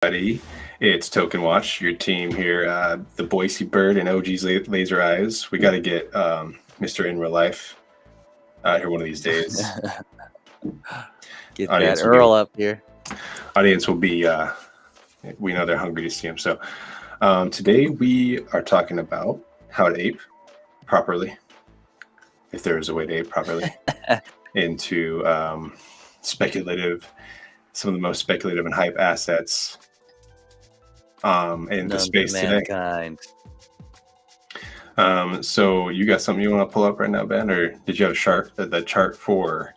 Buddy. It's Token Watch, your team here, the Boise Bird and OG's Laser Eyes. We got to get Mr. In Real Life out here one of these days. Get that Earl up here. Audience will be, we know they're hungry to see him. So today we are talking about how to ape properly, if there is a way to ape properly, into some of the most speculative and hype assets in the space today. So you got something you want to pull up right now, Ben, or did you have the chart for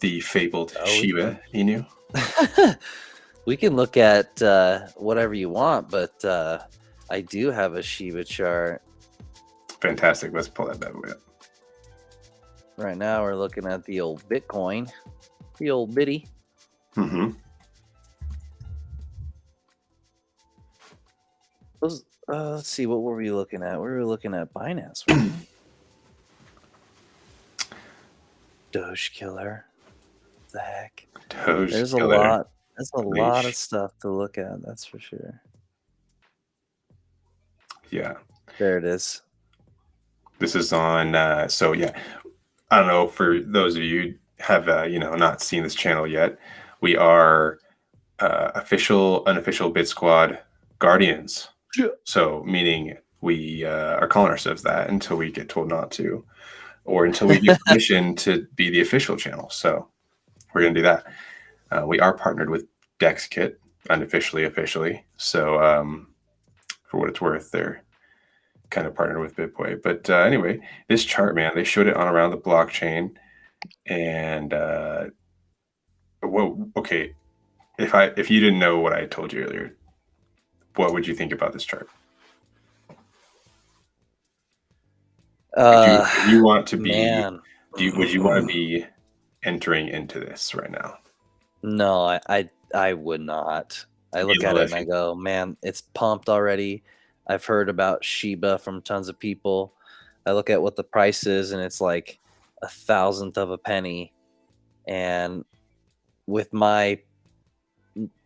the fabled Shiba Inu? We can look at whatever you want, but I do have a Shiba chart. Fantastic. Let's pull that bad boy up. Right now we're looking at the old Bitcoin, the old bitty. Mm-hmm. Let's see, what were we looking at? We were looking at Binance. Doge killer. What the heck? There's a lot of stuff to look at, that's for sure. Yeah. There it is. This is on so yeah. I don't know, for those of you who have not seen this channel yet, we are unofficial Bit Squad guardians. Yeah. So meaning we are calling ourselves that until we get told not to, or until we get permission to be the official channel. So we're going to do that. We are partnered with DexKit officially. So for what it's worth, they're kind of partnered with BitBoy. But anyway, this chart, man, they showed it on around the blockchain. And okay, if you didn't know what I told you earlier, what would you think about this chart? Would you want to be? Would you want to be entering into this right now? No, I would not. I look at it and I go, man, it's pumped already. I've heard about Shiba from tons of people. I look at what the price is, and it's like 1,000th of a penny. And with my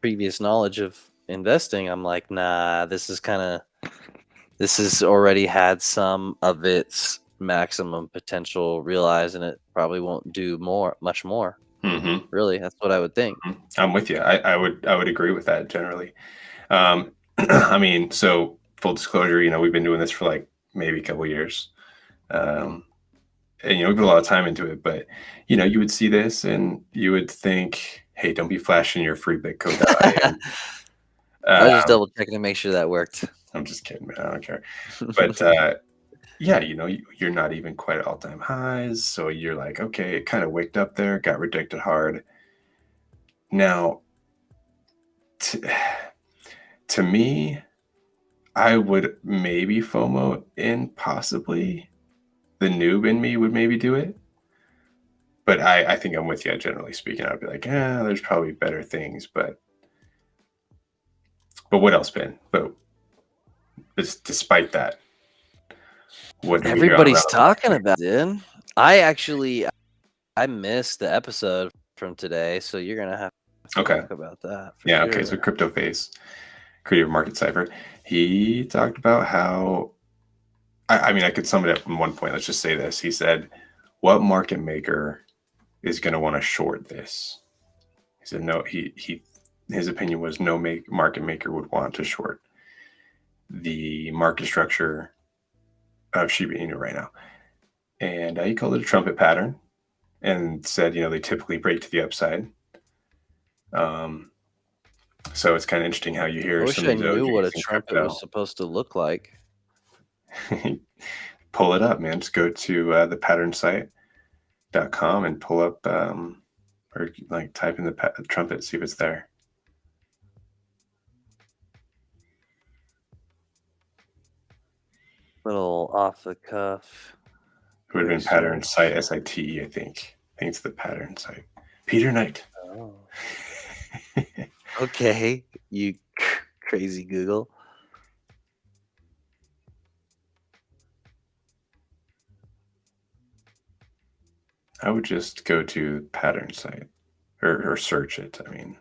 previous knowledge of investing, I'm like, nah, this has already had some of its maximum potential realized, and it probably won't do much more. Mm-hmm. Really, that's what I would think. I'm with you. I would agree with that generally. I mean, so full disclosure, we've been doing this for like maybe a couple of years. And we put a lot of time into it, but you would see this and you would think, hey, don't be flashing your free Bitcoin. I was just double checking to make sure that worked. I'm just kidding, man. I don't care. But yeah, you're not even quite at all-time highs. So you're like, okay, it kind of waked up there, got rejected hard. Now, to me, I would maybe FOMO in, possibly. The noob in me would maybe do it. But I think I'm with you, generally speaking. I'd be like, there's probably better things. But what else, Ben? But despite that, what everybody's talking about, dude. I missed the episode from today, so you're gonna have to talk about that. Yeah, sure. Okay. So Crypto Face, Creative Market Cipher, he talked about how, I mean, I could sum it up in one point. Let's just say this. He said, what market maker is going to want to short this? He said, no, his opinion was no market maker would want to short the market structure of Shiba Inu right now. And he called it a trumpet pattern and said, they typically break to the upside. So it's kind of interesting how you hear. I wish I knew what a trumpet was supposed to look like. Pull it up, man. Just go to the patternsite.com and pull up or like type in the trumpet, see if it's there. Little off the cuff. It would have been pattern site, SITE, I think. I think it's the pattern site. Peter Knight. Oh. Okay, you crazy Google. I would just go to pattern site or search it. I mean,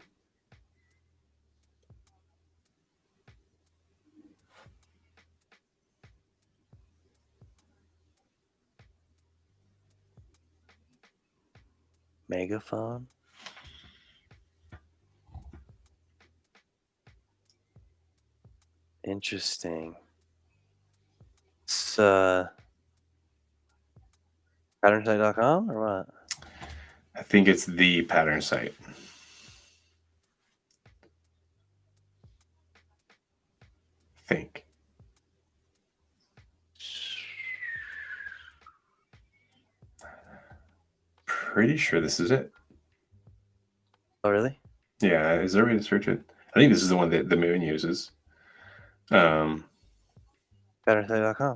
Megaphone. Interesting. It's patternsite.com or what? I think it's the pattern site. Think. Pretty sure this is it. Oh, really? Yeah, is there a way to search it? I think this is the one that the moon uses. Patternsite.com.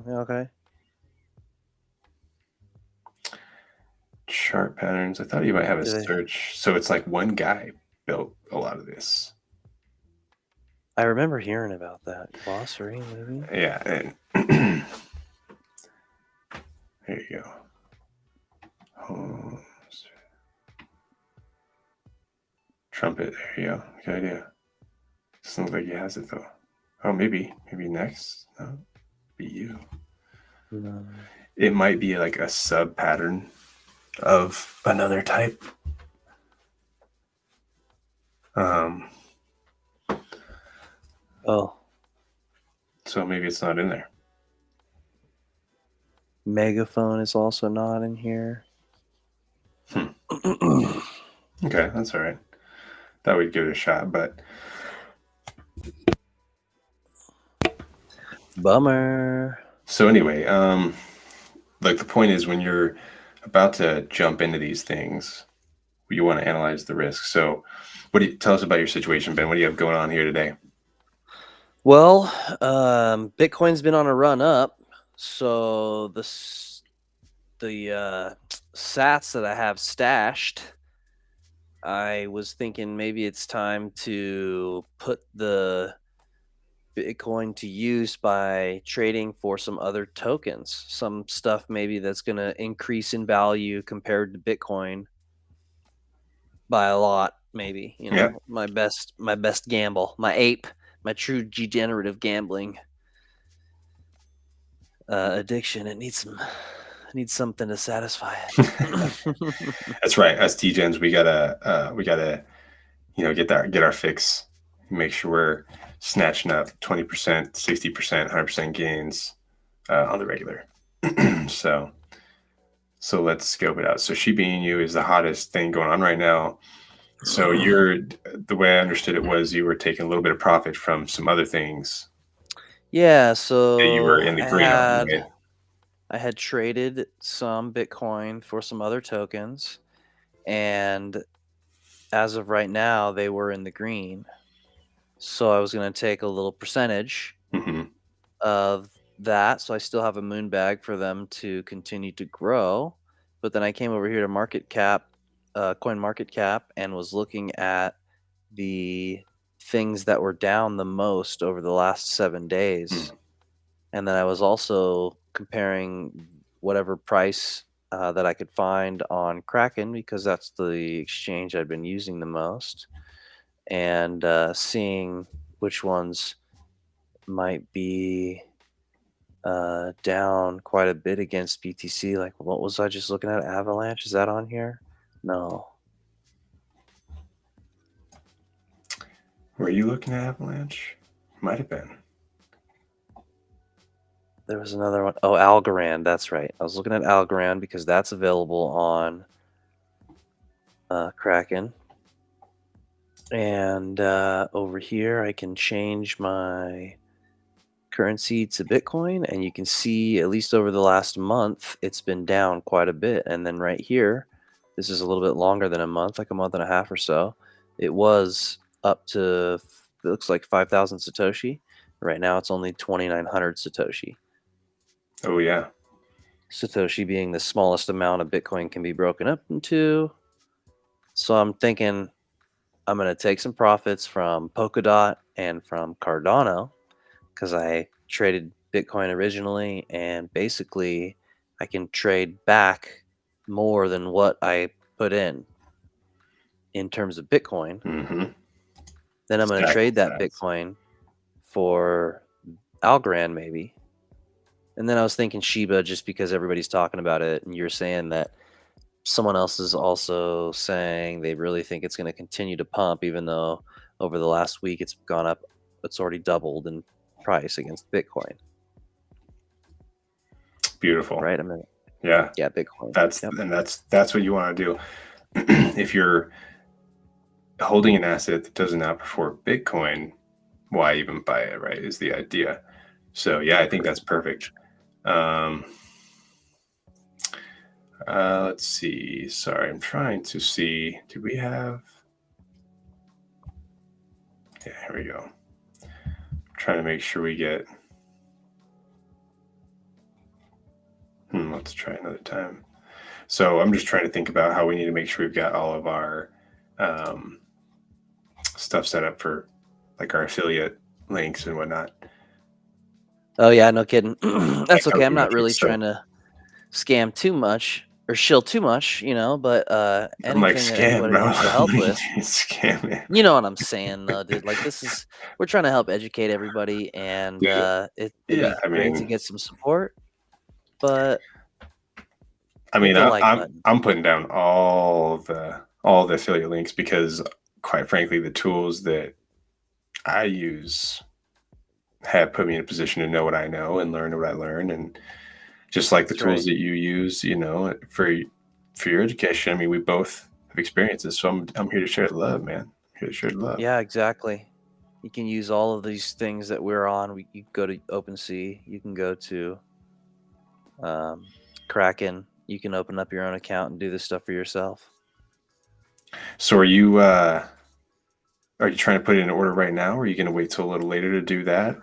Yeah, okay. Chart patterns. I thought you might have a search. So it's like one guy built a lot of this. I remember hearing about that. Glossary, maybe? Yeah. And there you go. Trumpet. There you go. Good idea. Doesn't look like he has it though. Oh, maybe next. No, be you. No. It might be like a sub pattern of another type. Oh. So maybe it's not in there. Megaphone is also not in here. Okay, that's all right. Thought we'd give it a shot, but bummer. So anyway, like the point is when you're about to jump into these things, you want to analyze the risk. So what do you tell us about your situation, Ben? What do you have going on here today? Well, Bitcoin's been on a run up, so the sats that I have stashed, I was thinking maybe it's time to put the Bitcoin to use by trading for some other tokens, some stuff maybe that's going to increase in value compared to Bitcoin by a lot, maybe, you know. Yeah. my best gamble, my true degenerative gambling addiction. It needs something to satisfy it. That's right. Us degens, we gotta get our fix, make sure we're snatching up 20%, 60%, 100% gains on the regular. so let's scope it out. So Shiba Inu is the hottest thing going on right now. So the way I understood it was you were taking a little bit of profit from some other things. Yeah, so that you were in the green on, right? I had traded some Bitcoin for some other tokens, and as of right now, they were in the green. So I was going to take a little percentage of that. So I still have a moon bag for them to continue to grow. But then I came over here to market cap, coin market cap, and was looking at the things that were down the most over the last 7 days. And then I was also comparing whatever price that I could find on Kraken, because that's the exchange I've been using the most, and seeing which ones might be down quite a bit against BTC. Like, what was I just looking at? Avalanche? Is that on here? No. Were you looking at Avalanche? Might have been. There was another one. Oh, Algorand. That's right. I was looking at Algorand because that's available on Kraken. And over here, I can change my currency to Bitcoin, and you can see at least over the last month, it's been down quite a bit. And then right here, this is a little bit longer than a month, like a month and a half or so. It was up to, it looks like 5,000 Satoshi. Right now, it's only 2,900 Satoshi. Oh, yeah. Satoshi being the smallest amount of Bitcoin can be broken up into. So I'm thinking I'm going to take some profits from Polkadot and from Cardano, because I traded Bitcoin originally, and basically I can trade back more than what I put in terms of Bitcoin. Then I'm going to trade that Bitcoin for Algorand maybe. And then I was thinking Shiba, just because everybody's talking about it, and you're saying that Someone else is also saying they really think it's going to continue to pump, even though over the last week it's gone up. It's already doubled in price against Bitcoin. Beautiful. Right? I mean, yeah, Bitcoin. That's what you want to do. If you're holding an asset that doesn't outperform Bitcoin, why even buy it, right? Is the idea. So yeah, I think that's perfect. Let's see. Sorry, I'm trying to see. Do we have? Yeah, here we go. I'm trying to make sure we get. Let's try another time. So I'm just trying to think about how we need to make sure we've got all of our stuff set up for like our affiliate links and whatnot. Oh yeah, no kidding. That's okay. I'm not really trying to scam too much or shill too much, you know, but anything that anybody wants to help with, scam. You know what I'm saying, though, dude. Like we're trying to help educate everybody, and it'd be great to get some support. But I mean, I'm putting down all the affiliate links because, quite frankly, the tools that I use have put me in a position to know what I know and learn what I learn, and just like the tools that you use, you know, for your education. I mean, we both have experiences, so I'm here to share the love, man. I'm here to share the love. Yeah, exactly. You can use all of these things that we're on. You go to OpenSea. You can go to Kraken. You can open up your own account and do this stuff for yourself. So are you trying to put it in order right now, or are you going to wait till a little later to do that?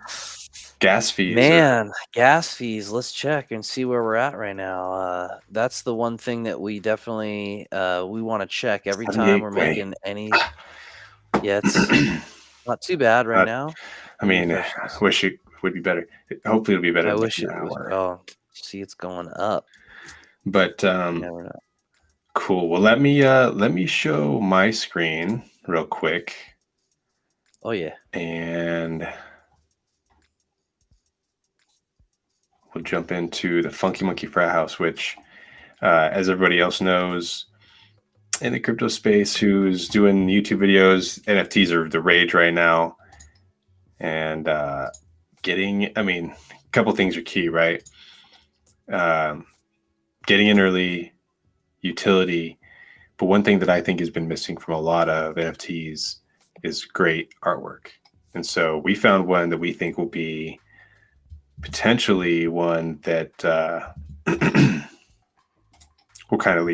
Gas fees. Man, gas fees. Let's check and see where we're at right now. That's the one thing that we definitely we want to check every time we're making any. Yeah, it's not too bad right now. I mean, I wish it would be better. Hopefully it'll be better. I wish it was. Oh, see, it's going up. But cool. Well, let me show my screen real quick. Oh yeah. And we'll jump into the Funky Monkey Frat House, which, as everybody else knows in the crypto space who's doing YouTube videos, NFTs are the rage right now. And a couple things are key, right? Getting in early, utility. But one thing that I think has been missing from a lot of NFTs is great artwork. And so we found one that we think will be potentially one that will kind of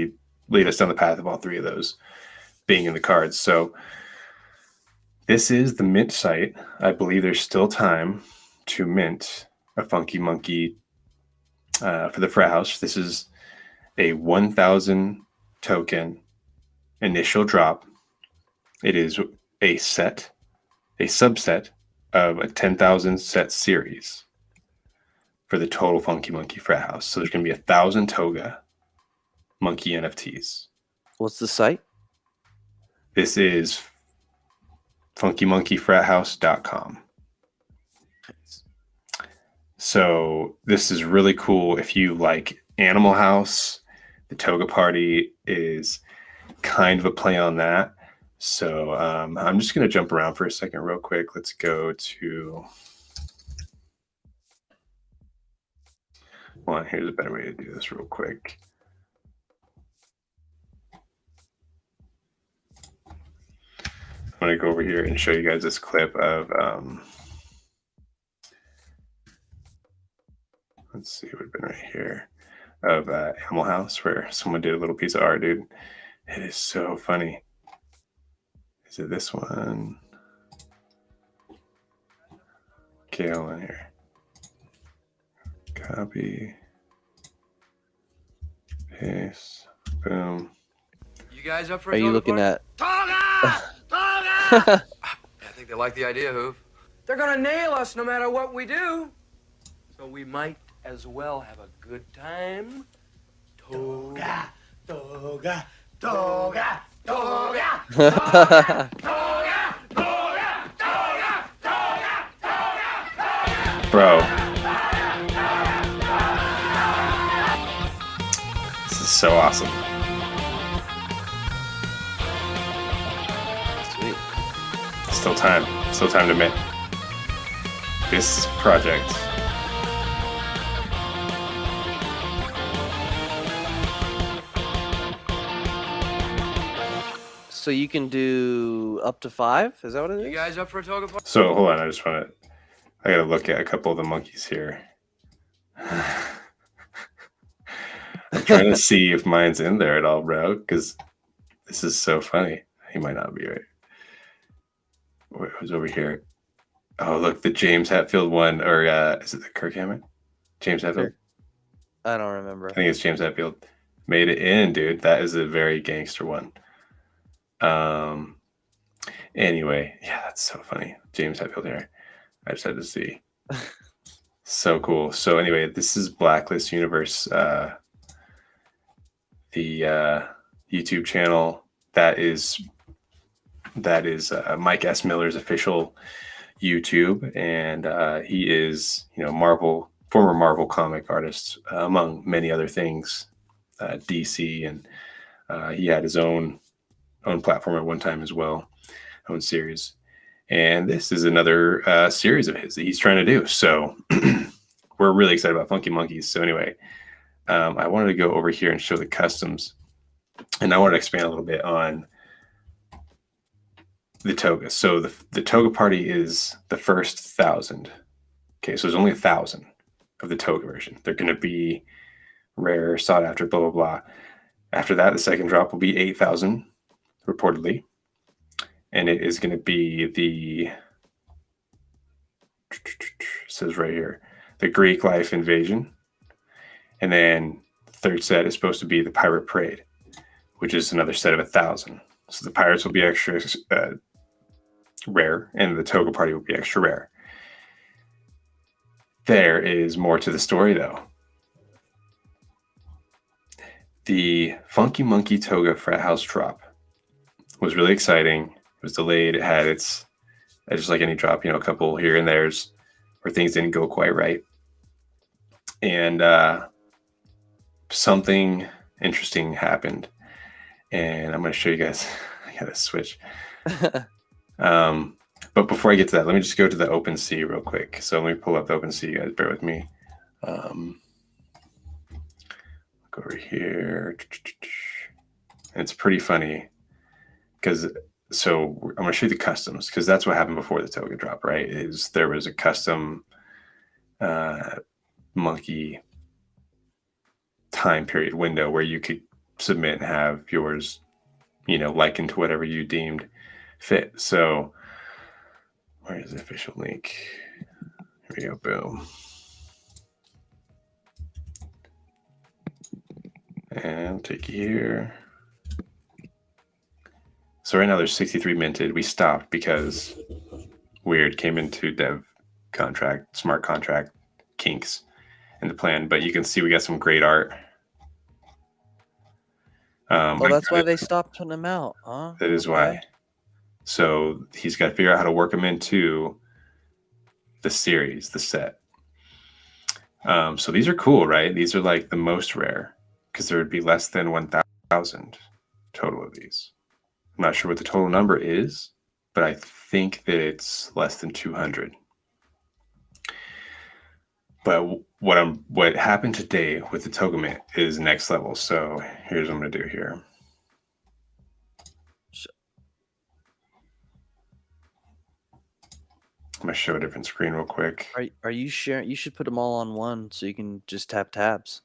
lead us down the path of all three of those being in the cards. So this is the mint site. I believe there's still time to mint a Funky Monkey for the Frat House. This is a 1,000 token initial drop. It is a subset of a 10,000 set series for the total Funky Monkey Frat House. So there's going to be 1,000 TOGA monkey NFTs. What's the site? This is funkymonkeyfrathouse.com. So this is really cool if you like Animal House. The Toga Party is kind of a play on that. So I'm just going to jump around for a second real quick. Let's go to... Well, here's a better way to do this real quick. I'm going to go over here and show you guys this clip of... let's see, it would have been right here, of Animal House, where someone did a little piece of art, dude. It is so funny. Is it this one? Okay, hold on here. Copy. Paste. Boom. You guys up for Are you looking at... TOGA! TOGA! I think they like the idea, Hoof. They're gonna nail us no matter what we do. So we might as well have a good time. Toga, toga, toga, toga, toga, toga, toga, toga, toga, toga. Bro. This is so awesome. Still time to mint this project. So you can do up to 5? Is that what it is? You guys up for a toga party? So hold on, I gotta look at a couple of the monkeys here. I'm trying to see if mine's in there at all, bro, because this is so funny. He might not be right. Who's over here? Oh, look, the James Hetfield one, or is it the Kirk Hammett? James Hetfield? I don't remember. I think it's James Hetfield. Made it in, dude. That is a very gangster one. Anyway, yeah, that's so funny. James Hetfield here. I just had to see. So cool. So anyway, this is Blacklist Universe, the YouTube channel that is Mike S. Miller's official YouTube, and he is, former Marvel comic artist, among many other things, DC, and he had his own platform at one time as well, own series. And this is another series of his that he's trying to do. So we're really excited about Funky Monkeys. So anyway, I wanted to go over here and show the customs, and I wanted to expand a little bit on the TOGA. So the TOGA party is the first 1,000. Okay, so there's only 1,000 of the TOGA version. They're going to be rare, sought after, blah, blah, blah. After that, the second drop will be 8,000, reportedly. And it is going to be the, it says right here, the Greek Life Invasion. And then the third set is supposed to be the Pirate Parade, which is another set of 1,000. So the pirates will be extra rare, and the TOGA party will be extra rare. There is more to the story, though. The Funky Monkey TOGA Frat House drop was really exciting. It was delayed. It had its, just like any drop, a couple here and there's where things didn't go quite right. And something interesting happened. And I'm going to show you guys. I got to switch. But before I get to that, let me just go to the OpenSea real quick. So let me pull up the OpenSea, guys. Bear with me. Go over here. And it's pretty funny because, so I'm going to show you the customs, because that's what happened before the TOGA drop, right? Is there was a custom monkey time period window where you could submit and have yours, likened to whatever you deemed fit. So where is the official link? Here we go. Boom. And take you here. So right now there's 63 minted. We stopped because weird came into dev contract, smart contract kinks in the plan. But you can see we got some great art. Well, that's why they stopped putting them out, huh? That is why. So he's got to figure out how to work them into the series, the set. So these are cool, right? These are like the most rare, because there would be less than 1,000 total of these. I'm not sure what the total number is, but I think that it's less than 200. But what happened today with the TOGA mint is next level. So here's what I'm going to do here. I'm going to show a different screen real quick. Are you sharing? You should put them all on one so you can just tap tabs.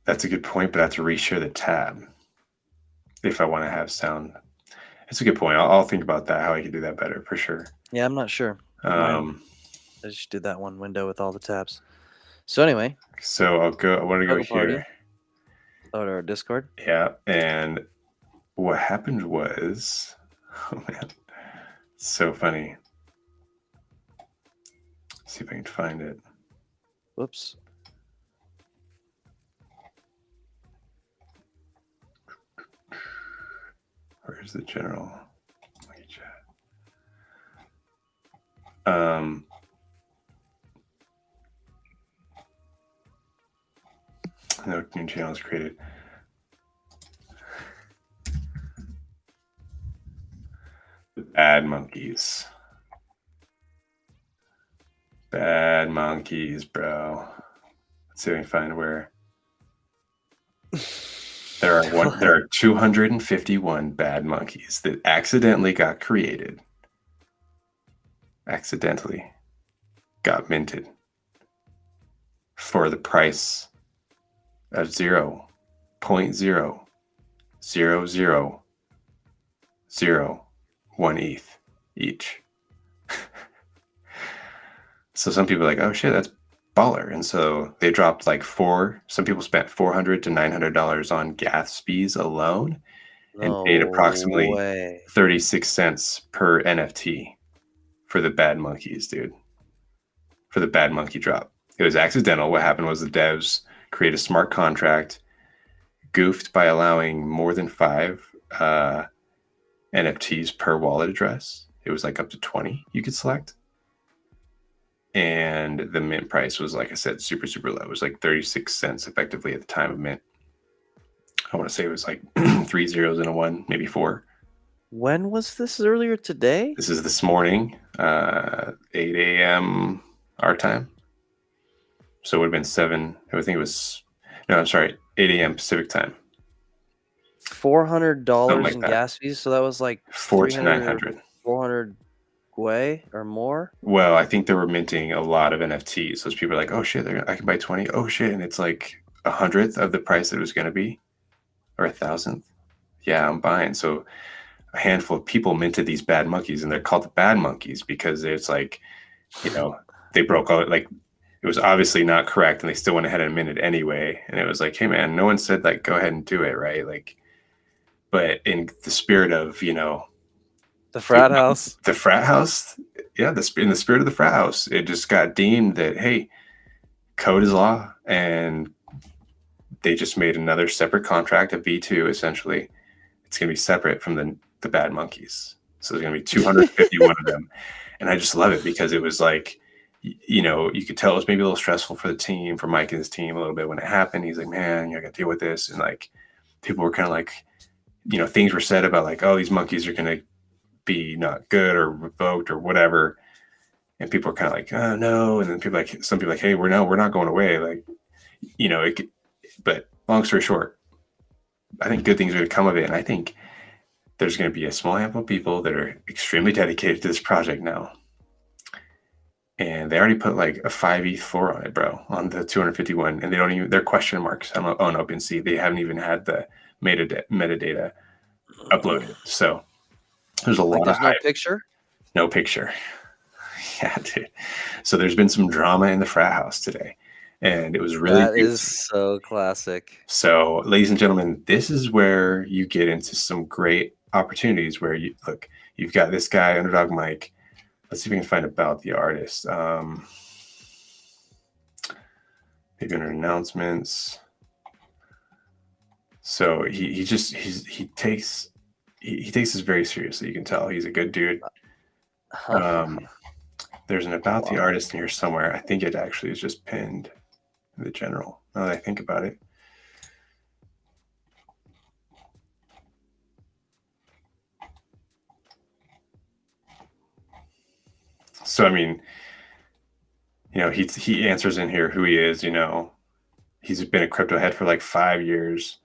That's a good point, but I have to reshare the tab if I want to have sound. It's a good point. I'll think about that, how I can do that better for sure. Yeah, I'm not sure. I just did that one window with all the tabs. So anyway. So I want to go here. Oh, to our Discord? Yeah, and what happened was, oh man, it's so funny. Let's see if I can find it. Whoops. Where's the general chat? No new channel is created. Bad monkeys. Bad monkeys, bro. Let's see if I can find where. There are 251 bad monkeys that accidentally got created. Accidentally got minted for the price of 0.00001 ETH each. So some people are like, oh shit, that's baller. And so they dropped like some people spent $400 to $900 on gas fees alone and paid approximately 36 cents per NFT for the bad monkeys, dude. For the bad monkey drop. It was accidental. What happened was the devs created a smart contract, goofed by allowing more than 5 NFTs per wallet address. It was like up to 20 you could select. And the mint price was, like I said, super, super low. It was like 36 cents effectively at the time of mint. I want to say it was like 3 zeros and a 1, maybe 4. When was this? Earlier today? This is this morning, 8 a.m. our time. So it would have been 7. I think it was, no, I'm sorry, 8 a.m. Pacific time. $400 like in that. gas fees. So that was like 400 to 900. 400 way or more. Well, I think they were minting a lot of NFTs. So people are like, oh shit, I can buy 20. Oh shit. And it's like 100th of the price that it was going to be, or 1,000th. Yeah, I'm buying. So a handful of people minted these bad monkeys, and they're called the bad monkeys because it's like, you know, they broke all, like, it was obviously not correct, and they still went ahead and minted anyway. And it was like, hey man, no one said like go ahead and do it, right? Like, but in the spirit of, you know, the frat house, yeah, in the spirit of the frat house, it just got deemed that, hey, code is law, and they just made another separate contract, a V2 essentially. It's going to be separate from the bad monkeys. So there's going to be 251 of them. And I just love it because it was like, you know, you could tell it was maybe a little stressful for the team, for Mike and his team a little bit when it happened. He's like, man, I got to deal with this. And like, people were kind of like, you know, things were said about like, oh, these monkeys are going to be not good or revoked or whatever. And people are kind of like, oh no. And then some people like, hey, we're not going away. Like, you know, but long story short, I think good things are going to come of it. And I think there's going to be a small handful of people that are extremely dedicated to this project now. And they already put like a 5 ETH floor on it, bro, on the 251. And they're question marks on OpenSea. They haven't even had the metadata uploaded. So there's a lot of hype. No picture. Yeah, dude. So there's been some drama in the frat house today. And it was really that is so classic. So, ladies and gentlemen, this is where you get into some great opportunities where you've got this guy, Underdog Mike. Let's see if we can find about the artist. Maybe under announcements. So he takes this very seriously. You can tell he's a good dude. There's an about the artist in here somewhere. I think it actually is just pinned in the general. Now that I think about it. So, I mean, you know, he answers in here who he is. You know, he's been a crypto head for like 5 years.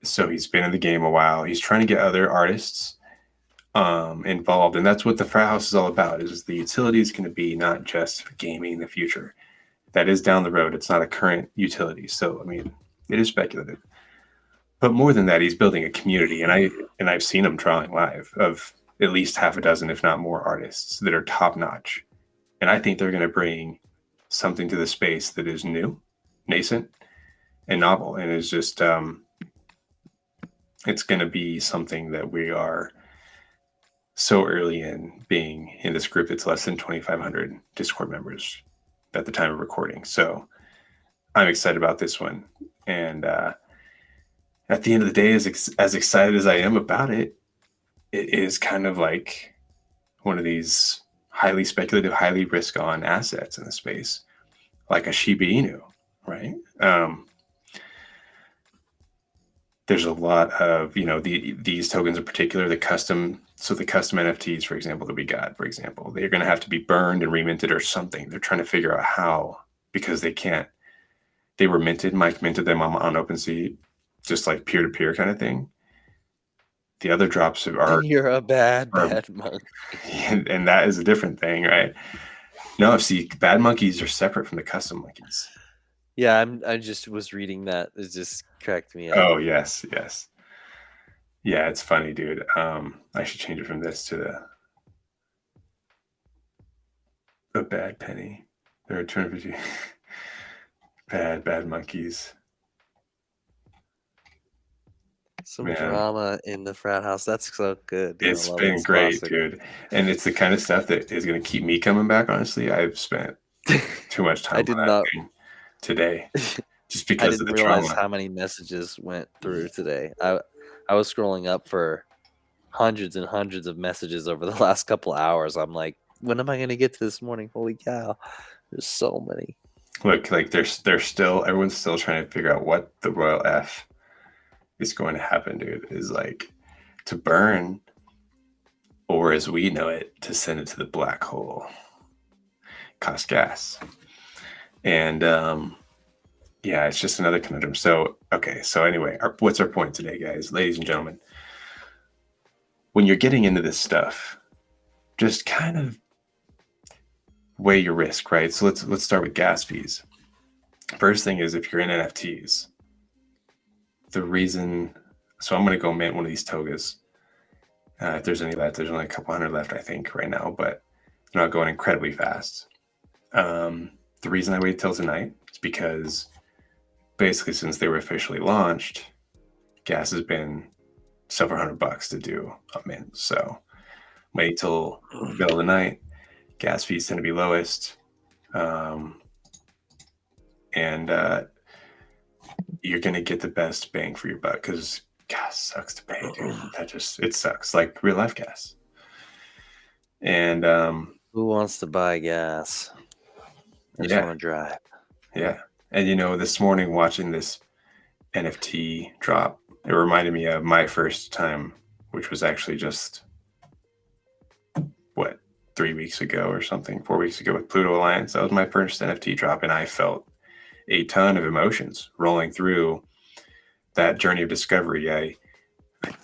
So he's been in the game a while. He's trying to get other artists involved. And that's what the frat house is all about, is the utility is going to be not just for gaming in the future. That is down the road. It's not a current utility. So, I mean, it is speculative. But more than that, he's building a community. And I've seen him drawing live of at least half a dozen, if not more, artists that are top notch. And I think they're going to bring something to the space that is new, nascent, and novel. And it's just, it's going to be something that we are so early in being in this group that's less than 2,500 Discord members at the time of recording. So I'm excited about this one. And at the end of the day, as excited as I am about it, it is kind of like one of these highly speculative, highly risk-on assets in the space, like a Shiba Inu, right? There's a lot of, you know, these tokens in particular, the custom So the custom NFTs, for example, that we got, for example, they're going to have to be burned and reminted or something. They're trying to figure out how, because they can't. They were minted. Mike minted them on OpenSea, just like peer-to-peer kind of thing. The other drops are, You're a bad monkey. and that is a different thing, right? No, see, bad monkeys are separate from the custom monkeys. Yeah, I just was reading that. It just cracked me up. Oh, yes. Yeah, it's funny, dude. I should change it from this to the bad penny. There are 250 bad monkeys. Some drama in the frat house. That's so good. Dude. It's been great, dude. And it's the kind of stuff that is going to keep me coming back, honestly. I've spent too much time on that thing today just because I didn't of the realize trauma. how many messages went through today. I was scrolling up for hundreds and hundreds of messages over the last couple of hours. I'm like, when am I going to get to this morning? Holy cow. There's so many. Look, like everyone's still trying to figure out what the royal F is going to happen, dude. Is like to burn, or as we know it, to send it to the black hole. Cost gas. And yeah, it's just another conundrum. So, okay. So anyway, what's our point today, guys, ladies and gentlemen? When you're getting into this stuff, just kind of weigh your risk, right? So let's start with gas fees. First thing is, if you're in NFTs, the reason, so I'm going to go mint one of these TOGAs. If there's any left, there's only a couple hundred left, I think, right now, but they're not going incredibly fast. The reason I waited till tonight is because basically since they were officially launched, gas has been several $100 to do a mint. So wait till the middle of the night. Gas fees tend to be lowest. And you're going to get the best bang for your buck because gas sucks to pay, dude. It sucks, like real life gas. And who wants to buy gas? I just want to drive. Yeah. And this morning watching this NFT drop, it reminded me of my first time, which was actually just 3 weeks ago or something, 4 weeks ago with Pluto Alliance. That was my first NFT drop, and I felt a ton of emotions rolling through that journey of discovery. I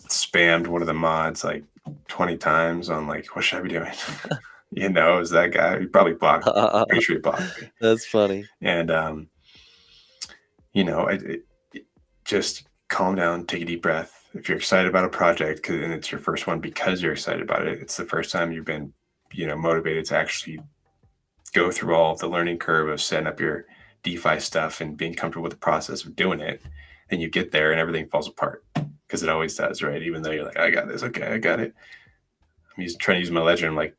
spammed one of the mods like 20 times on like, what should I be doing? It was that guy. He probably blocked me. I'm pretty sure he blocked me. That's funny. And just calm down, take a deep breath. If you're excited about a project, and it's your first one because you're excited about it, it's the first time you've been motivated to actually go through all the learning curve of setting up your DeFi stuff and being comfortable with the process of doing it, and you get there and everything falls apart because it always does, right? Even though you're like, I got this, okay, I got it. I'm trying to use my ledger. I'm like,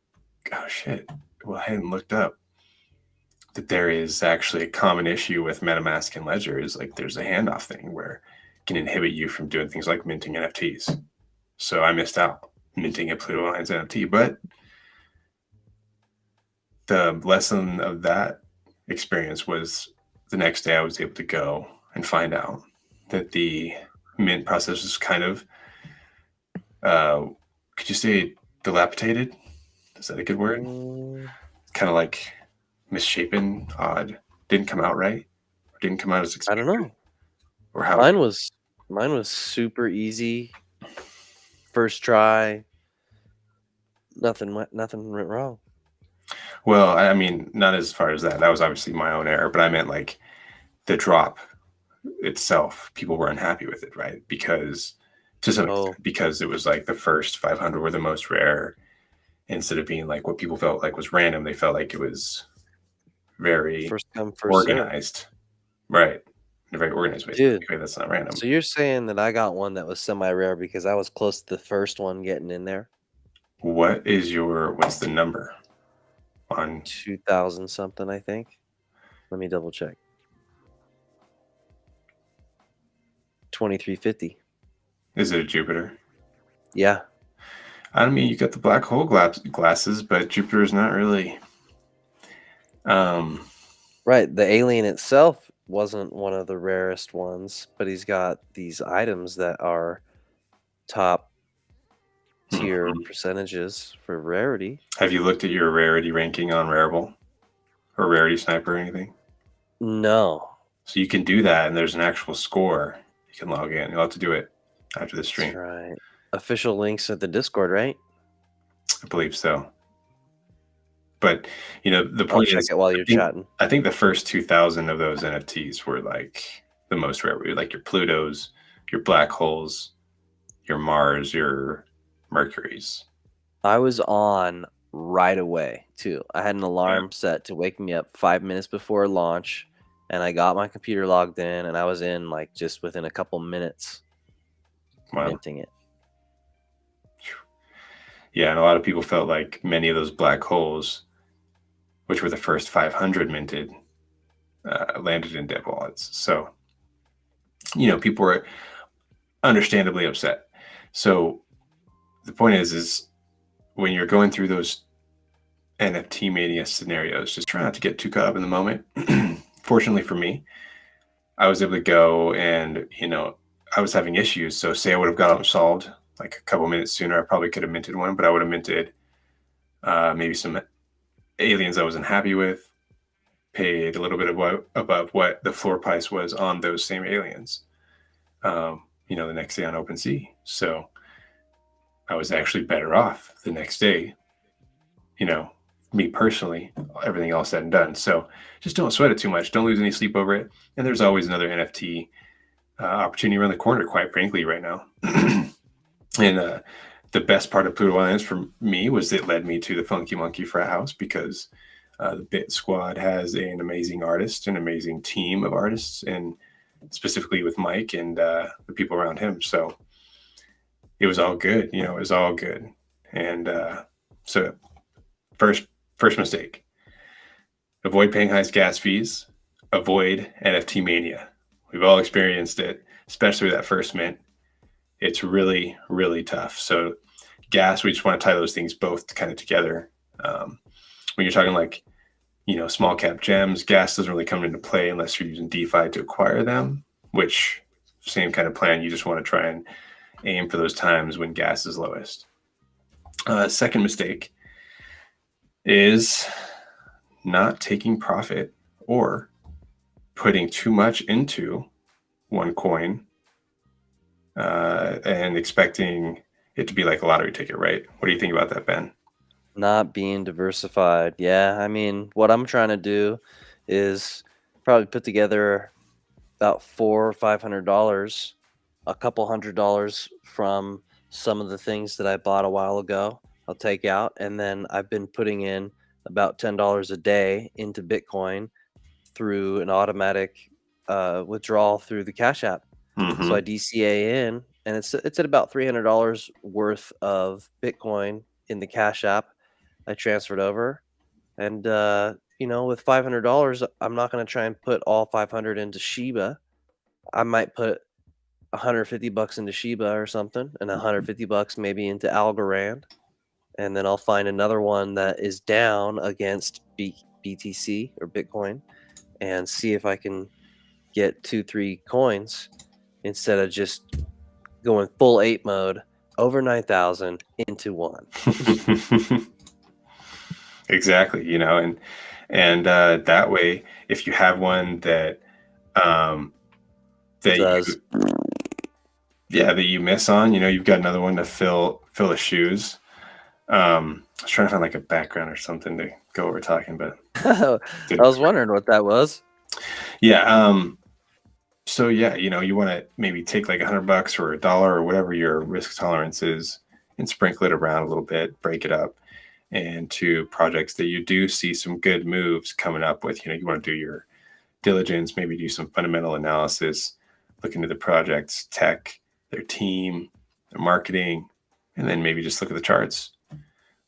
oh shit, well, I hadn't looked up that there is actually a common issue with MetaMask and Ledger is like there's a handoff thing where it can inhibit you from doing things like minting NFTs. So I missed out minting a Pluto Alliance NFT, but the lesson of that experience was the next day I was able to go and find out that the mint process was kind of, could you say dilapidated? Is that a good word? Kind of like misshapen, odd, didn't come out right, or didn't come out as expected. I don't know. Or how mine was super easy. First try. Nothing went wrong. Well, I mean, not as far as that. That was obviously my own error, but I meant like the drop itself. People were unhappy with it, right? Because to some extent, because it was like the first 500 were the most rare. Instead of being like what people felt like was random, they felt like it was very first come, first organized. Serve. Right. In a very organized way. Dude, okay, that's not random. So you're saying that I got one that was semi-rare because I was close to the first one getting in there? What's the number? On 2,000 something, I think. Let me double check. 2350. Is it a Jupiter? Yeah. I mean, you got the black hole glasses, but Jupiter is not really. Right. The alien itself wasn't one of the rarest ones, but he's got these items that are top tier percentages for Rarity. Have you looked at your Rarity ranking on Rarible or Rarity Sniper or anything? No. So you can do that, and there's an actual score. You can log in. You'll have to do it after the That's stream. right. Official links at the Discord, right? I believe so. But the I'll point check is, it while you're chatting. I think the first 2,000 of those NFTs were like the most rare. Like your Plutos, your black holes, your Mars, your Mercuries. I was on right away too. I had an alarm set to wake me up 5 minutes before launch, and I got my computer logged in, and I was in like just within a couple minutes minting it. Yeah, and a lot of people felt like many of those black holes, which were the first 500 minted, landed in dead wallets. So, people were understandably upset. So the point is when you're going through those NFT Mania scenarios, just try not to get too caught up in the moment. Fortunately for me, I was able to go and, I was having issues. So say I would have got them solved like a couple minutes sooner, I probably could have minted one, but I would have minted maybe some aliens I wasn't happy with, paid a little bit above what the floor price was on those same aliens, the next day on OpenSea. So I was actually better off the next day, me personally, everything else said and done. So just don't sweat it too much. Don't lose any sleep over it. And there's always another NFT opportunity around the corner, quite frankly, right now. And the best part of Pluto Islands for me was it led me to the Funky Monkey Frat House, because the Bit Squad has an amazing artist, an amazing team of artists, and specifically with Mike and the people around him. So it was all good. It was all good. And so first mistake, avoid paying high gas fees, avoid NFT mania. We've all experienced it, especially with that first mint. It's really, really tough. So gas, we just want to tie those things both kind of together. When you're talking like, small cap gems, gas doesn't really come into play unless you're using DeFi to acquire them, which same kind of plan. You just want to try and aim for those times when gas is lowest. Second mistake is not taking profit or putting too much into one coin and expecting it to be like a lottery ticket, right? What do you think about that, Ben? Not being diversified. Yeah, I mean, what I'm trying to do is probably put together about $400 or $500, a couple $100 from some of the things that I bought a while ago. I'll take out, and then I've been putting in about $10 a day into Bitcoin through an automatic withdrawal through the Cash App. Mm-hmm. So I DCA in, and it's at about $300 worth of Bitcoin in the Cash App. I transferred over, and with $500, I'm not going to try and put all 500 into Shiba. I might put $150 into Shiba or something, and $150 maybe into Algorand, and then I'll find another one that is down against BTC or Bitcoin, and see if I can get 2-3 coins instead of just going full ape mode over 9,000 into one. Exactly, and that way, if you have one that that you miss on, you've got another one to fill the shoes. I was trying to find like a background or something to go over talking, but I was wondering what that was. Yeah. So yeah, you want to maybe take like $100 or $1 or whatever your risk tolerance is, and sprinkle it around a little bit, break it up into projects that you do see some good moves coming up with. You want to do your diligence, maybe do some fundamental analysis, look into the project's tech, their team, their marketing, and then maybe just look at the charts.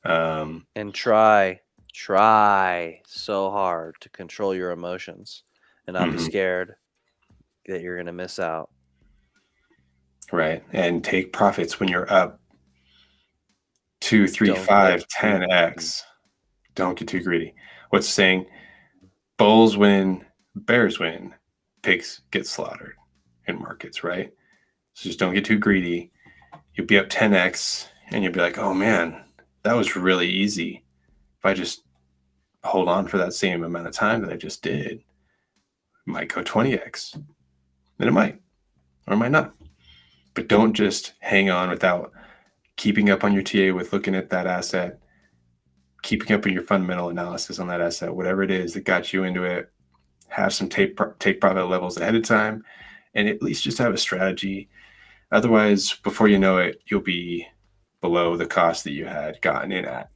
And try so hard to control your emotions and not be scared that you're going to miss out. Right. And take profits when you're up 2, 3, 5, 10x. Don't get too greedy. What's the saying? Bulls win, bears win, pigs get slaughtered in markets, right? So just don't get too greedy. You'll be up 10x. and you'll be like, oh man, that was really easy. If I just hold on for that same amount of time that I just did, it might go 20x. And it might, or it might not. But don't just hang on without keeping up on your TA with looking at that asset, keeping up on your fundamental analysis on that asset, whatever it is that got you into it. Have some take profit levels ahead of time, and at least just have a strategy. Otherwise, before you know it, you'll be below the cost that you had gotten in at.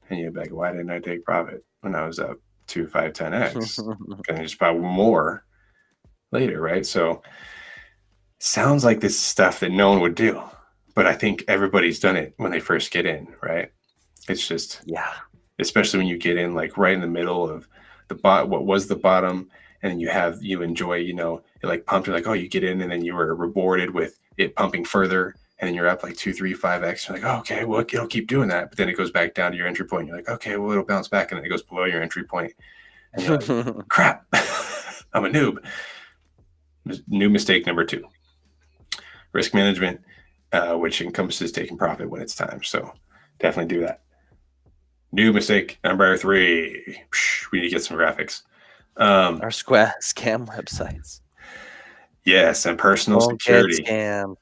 And you'll be like, why didn't I take profit when I was up 2, 5, 10x? Can I just buy more later, right? So sounds like this is stuff that no one would do. But I think everybody's done it when they first get in, right? It's just, Yeah. especially when you get in like right in the middle of what was the bottom, and you enjoy, you're like pumped, you're like, oh, you get in and then you were rewarded with it pumping further, and then you're up like 2, 3, 5x. You're like, oh, okay, well, it'll keep doing that. But then it goes back down to your entry point. You're like, okay, well, it'll bounce back, and then it goes below your entry point. And you're like, crap, I'm a noob. New mistake number 2. Risk management, which encompasses taking profit when it's time. So definitely do that. New mistake number 3. We need to get some graphics. Our scam websites. Yes, and personal Don't security. get scammed.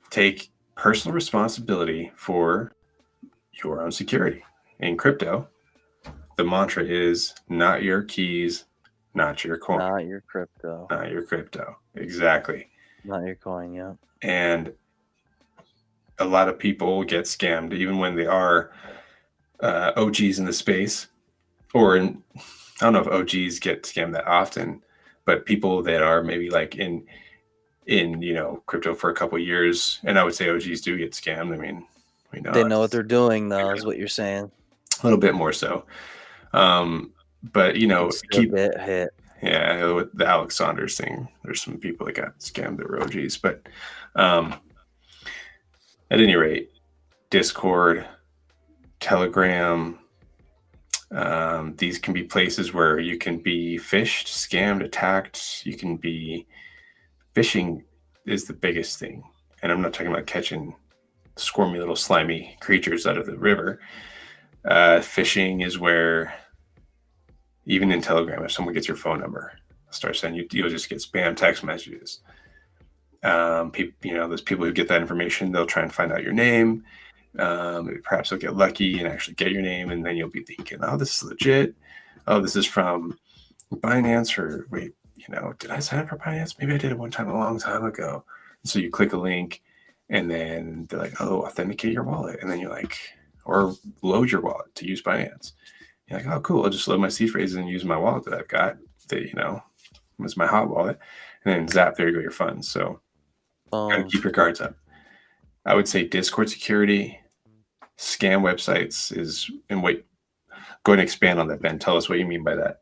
Take personal responsibility for your own security. In crypto, the mantra is not your keys, not your coin. Not your crypto. Not your crypto. Exactly. Not your coin, yeah. And a lot of people get scammed, even when they are OGs in the space. I don't know if OGs get scammed that often, but people that are maybe like in crypto for a couple of years, and I would say OGs do get scammed. I mean, we know They know what they're doing, though, is what you're saying. A little bit more so. But keep it hit. Yeah, with the Alex Saunders thing, there's some people that got scammed that were OGs. But at any rate, Discord, Telegram, these can be places where you can be phished, scammed, attacked. You can be phishing is the biggest thing. And I'm not talking about catching squirmy little slimy creatures out of the river. Phishing is where, even in Telegram, if someone gets your phone number, start sending you'll just get spam text messages. There's people who get that information. They'll try and find out your name. Perhaps they'll get lucky and actually get your name, and then you'll be thinking, oh, this is legit. Oh, this is from Binance, or wait, did I sign up for Binance? Maybe I did it one time a long time ago. And so you click a link, and then they're like, oh, authenticate your wallet. And then you're like, or load your wallet to use Binance. You're like, oh, cool. I'll just load my seed phrases and use my wallet that I've got that, was my hot wallet. And then zap, there you go, your funds. So gotta keep your guards up. I would say Discord security, scam websites go ahead and expand on that, Ben. Tell us what you mean by that.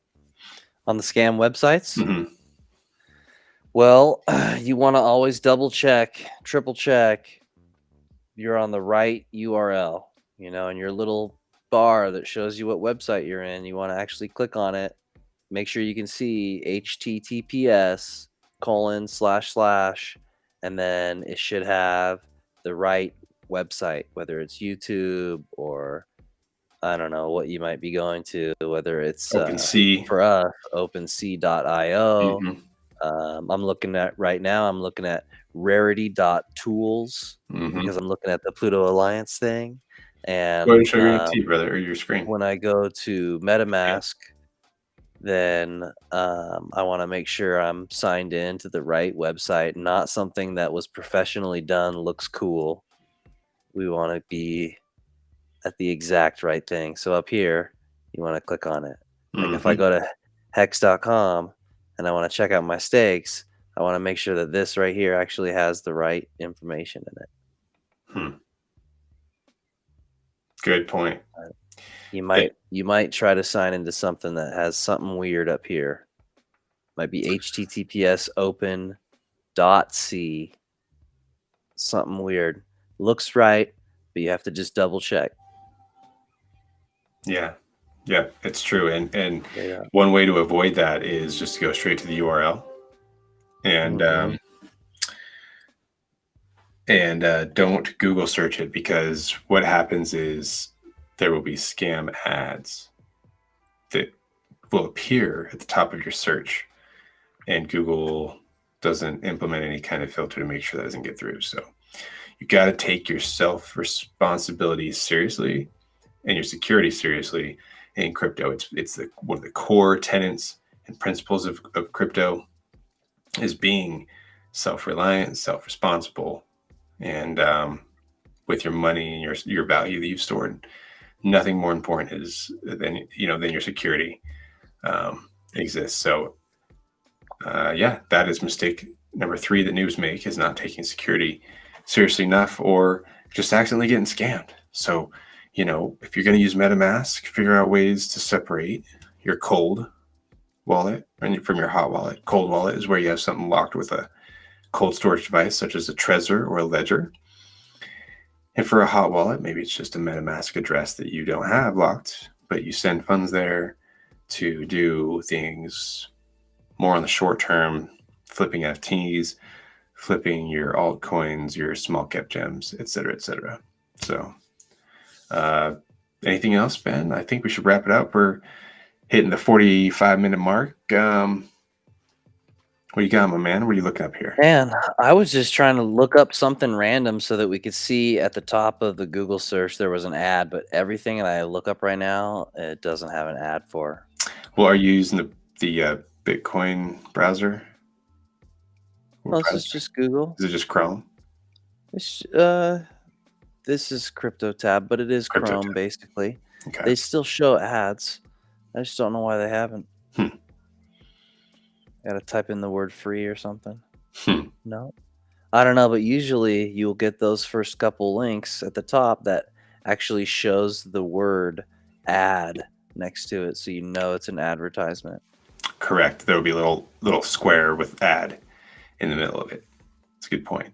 On the scam websites? Mm-hmm. Well, you want to always double check, triple check you're on the right URL, and your little bar that shows you what website you're in. You want to actually click on it. Make sure you can see https:// and then it should have the right website, whether it's YouTube or I don't know what you might be going to, whether it's OpenSea. For us, OpenSea.io. Mm-hmm. I'm looking at Rarity.tools because I'm looking at the Pluto Alliance thing. And go ahead and show your NFT, brother, or your screen. When I go to MetaMask, then I want to make sure I'm signed in to the right website, not something that was professionally done, looks cool. We want to be at the exact right thing. So up here, you want to click on it. Like if I go to hex.com and I want to check out my stakes, I want to make sure that this right here actually has the right information in it. Good point. You might try to sign into something that has something weird up here. Might be https open.c. Something weird. Looks right, but you have to just double check. Yeah, it's true. And one way to avoid that is just to go straight to the URL. And And don't Google search it, because what happens is there will be scam ads that will appear at the top of your search, and Google doesn't implement any kind of filter to make sure that doesn't get through. So you got to take your self-responsibility seriously and your security seriously in crypto. It's one of the core tenets and principles of crypto is being self-reliant, self-responsible, and with your money and your value that you've stored. Nothing more important than your security exists. So yeah, that is mistake number 3 that noobs make, is not taking security seriously enough, or just accidentally getting scammed. So, if you're going to use MetaMask, figure out ways to separate your cold wallet from your hot wallet. Cold wallet is where you have something locked with a cold storage device, such as a Trezor or a Ledger. And for a hot wallet, maybe it's just a MetaMask address that you don't have locked, but you send funds there to do things more on the short term, flipping NFTs, flipping your altcoins, your small cap gems, et cetera, et cetera. So anything else, Ben? I think we should wrap it up. We're hitting the 45-minute mark. What do you got, my man? What are you looking up here? Man, I was just trying to look up something random so that we could see at the top of the Google search there was an ad, but everything that I look up right now, it doesn't have an ad for. Well, are you using the Bitcoin browser? Well, this is just Google. Is it just Chrome? This is Crypto tab, but it is Crypto Chrome tab. basically. Okay. They still show ads. I just don't know why they haven't. Gotta type in the word free or something. No, I don't know, but usually you'll get those first couple links at the top that actually shows the word ad next to it, so you know it's an advertisement. Correct. There will be a little square with ad in the middle of it. That's a good point.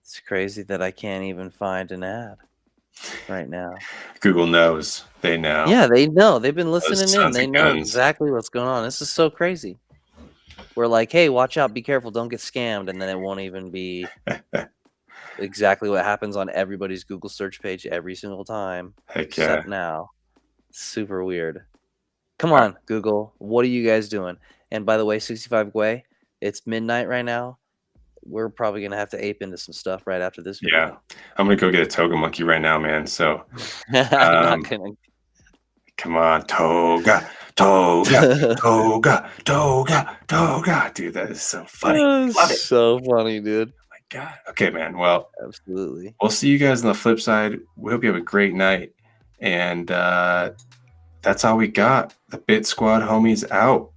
It's crazy that I can't even find an ad right now. Google knows. They know. Yeah, they know. They've been listening in. sons They of know guns. exactly what's going on. This is so crazy. We're like, hey, watch out, be careful, don't get scammed, and then it won't even be exactly what happens on everybody's Google search page every single time. Heck yeah. Except now. Super weird. Come on, Google. What are you guys doing? And by the way, 65 Gway, it's midnight right now. We're probably going to have to ape into some stuff right after this video. Yeah. I'm going to go get a Toga monkey right now, man. So I'm not gonna... Come on, Toga, Toga, Toga, Toga, Toga. Dude, that is so funny. Love it. So funny, dude. Oh my God. Okay, man. Well, absolutely. We'll see you guys on the flip side. We hope you have a great night. And that's all we got. The Bit Squad homies out.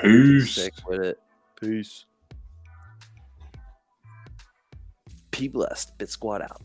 Peace. Stick with it. Peace. Be blessed. Bit Squad out.